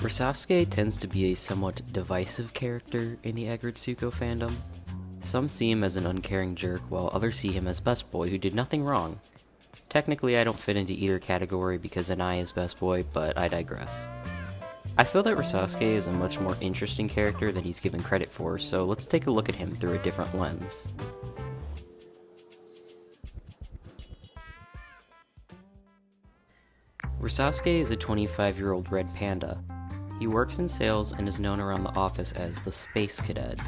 Resasuke tends to be a somewhat divisive character in the Aggretsuko fandom. Some see him as an uncaring jerk, while others see him as best boy who did nothing wrong. Technically, I don't fit into either category because Anai is best boy, but I digress. I feel that Resasuke is a much more interesting character than he's given credit for, so let's take a look at him through a different lens. Resasuke is a 25-year-old red panda. He works in sales and is known around the office as the Space Cadet.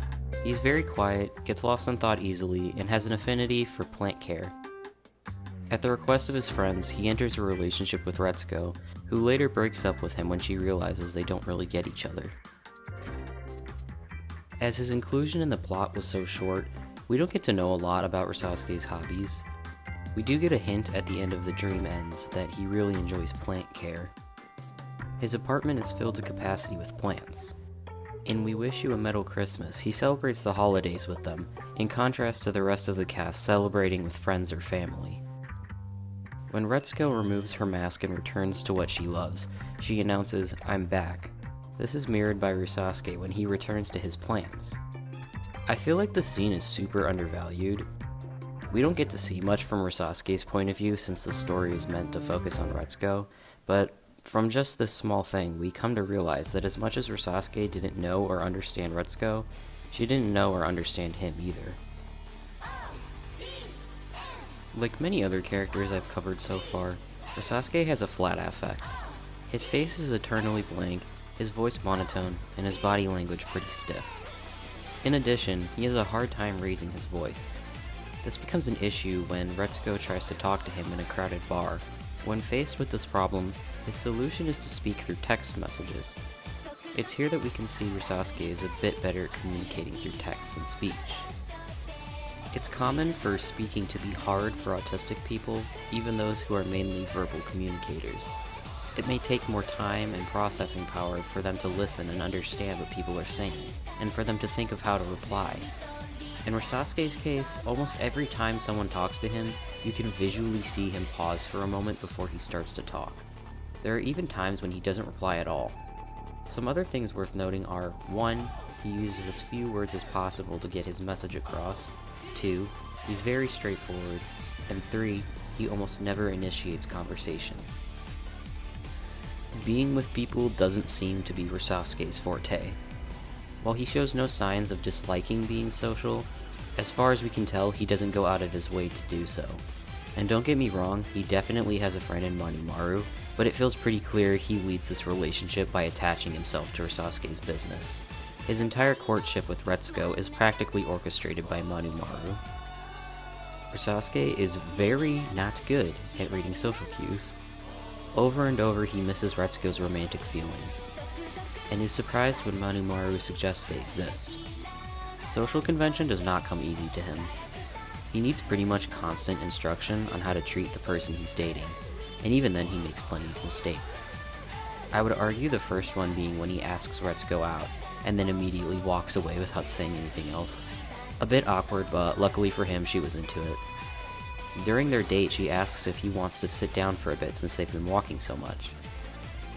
He's very quiet, gets lost in thought easily, and has an affinity for plant care. At the request of his friends, he enters a relationship with Retsuko, who later breaks up with him when she realizes they don't really get each other. As his inclusion in the plot was so short, we don't get to know a lot about Resasuke's hobbies. We do get a hint at the end of The Dream Ends that he really enjoys plant care. His apartment is filled to capacity with plants. In We Wish You a Metal Christmas, he celebrates the holidays with them, in contrast to the rest of the cast celebrating with friends or family. When Retsuko removes her mask and returns to what she loves, she announces, "I'm back." This is mirrored by Resasuke when he returns to his plants. I feel like this scene is super undervalued. We don't get to see much from Resasuke's point of view since the story is meant to focus on Retsuko, but from just this small thing, we come to realize that as much as Resasuke didn't know or understand Retsuko, she didn't know or understand him either. Like many other characters I've covered so far, Resasuke has a flat affect. His face is eternally blank, his voice monotone, and his body language pretty stiff. In addition, he has a hard time raising his voice. This becomes an issue when Retsuko tries to talk to him in a crowded bar. When faced with this problem, his solution is to speak through text messages. It's here that we can see Resasuke is a bit better at communicating through text than speech. It's common for speaking to be hard for autistic people, even those who are mainly verbal communicators. It may take more time and processing power for them to listen and understand what people are saying, and for them to think of how to reply. In Resasuke's case, almost every time someone talks to him, you can visually see him pause for a moment before he starts to talk. There are even times when he doesn't reply at all. Some other things worth noting are 1. He uses as few words as possible to get his message across. 2. He's very straightforward. And 3. He almost never initiates conversation. Being with people doesn't seem to be Resasuke's forte. While he shows no signs of disliking being social, as far as we can tell, he doesn't go out of his way to do so. And don't get me wrong, he definitely has a friend in Manumaru, but it feels pretty clear he leads this relationship by attaching himself to Resasuke's business. His entire courtship with Retsuko is practically orchestrated by Manumaru. Resasuke is very not good at reading social cues. Over and over he misses Retsuko's romantic feelings, and is surprised when Manumaru suggests they exist. Social convention does not come easy to him. He needs pretty much constant instruction on how to treat the person he's dating, and even then he makes plenty of mistakes. I would argue the first one being when he asks Retsuko out, and then immediately walks away without saying anything else. A bit awkward, but luckily for him she was into it. During their date, she asks if he wants to sit down for a bit since they've been walking so much.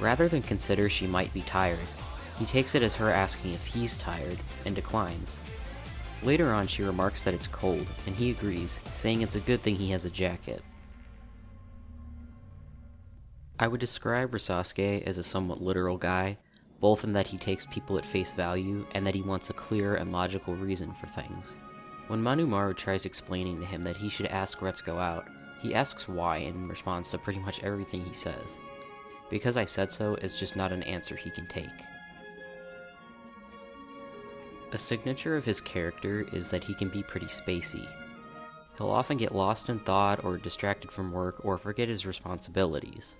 Rather than consider she might be tired, he takes it as her asking if he's tired, and declines. Later on, she remarks that it's cold, and he agrees, saying it's a good thing he has a jacket. I would describe Resasuke as a somewhat literal guy, both in that he takes people at face value, and that he wants a clear and logical reason for things. When Manumaru tries explaining to him that he should ask Retsuko out, he asks why in response to pretty much everything he says. "Because I said so" is just not an answer he can take. A signature of his character is that he can be pretty spacey. He'll often get lost in thought or distracted from work or forget his responsibilities.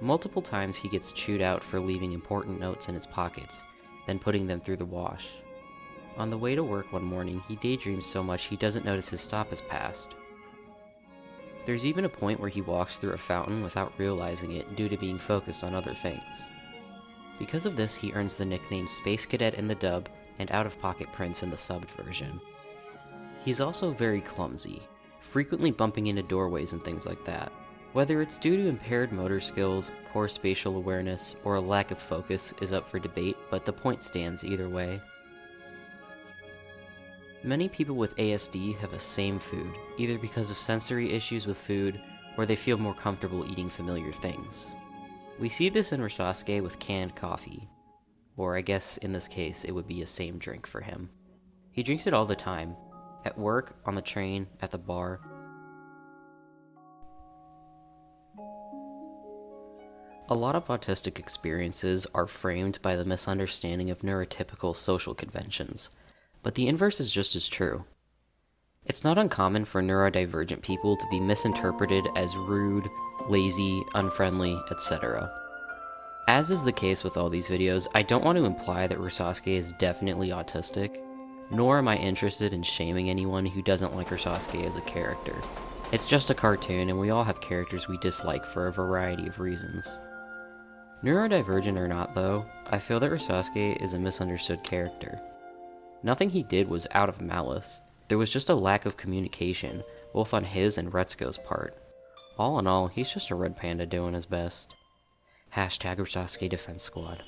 Multiple times he gets chewed out for leaving important notes in his pockets, then putting them through the wash. On the way to work one morning, he daydreams so much he doesn't notice his stop has passed. There's even a point where he walks through a fountain without realizing it due to being focused on other things. Because of this, he earns the nickname Space Cadet in the dub and Out-of-Pocket Prince in the subbed version. He's also very clumsy, frequently bumping into doorways and things like that. Whether it's due to impaired motor skills, poor spatial awareness, or a lack of focus is up for debate, but the point stands either way. Many people with ASD have a same food, either because of sensory issues with food, or they feel more comfortable eating familiar things. We see this in Resasuke with canned coffee, or I guess in this case it would be a same drink for him. He drinks it all the time, at work, on the train, at the bar. A lot of autistic experiences are framed by the misunderstanding of neurotypical social conventions, but the inverse is just as true. It's not uncommon for neurodivergent people to be misinterpreted as rude, lazy, unfriendly, etc. As is the case with all these videos, I don't want to imply that Resasuke is definitely autistic, nor am I interested in shaming anyone who doesn't like Resasuke as a character. It's just a cartoon, and we all have characters we dislike for a variety of reasons. Neurodivergent or not, though, I feel that Resasuke is a misunderstood character. Nothing he did was out of malice. There was just a lack of communication, both on his and Retsuko's part. All in all, he's just a red panda doing his best. #Resasuke Defense Squad.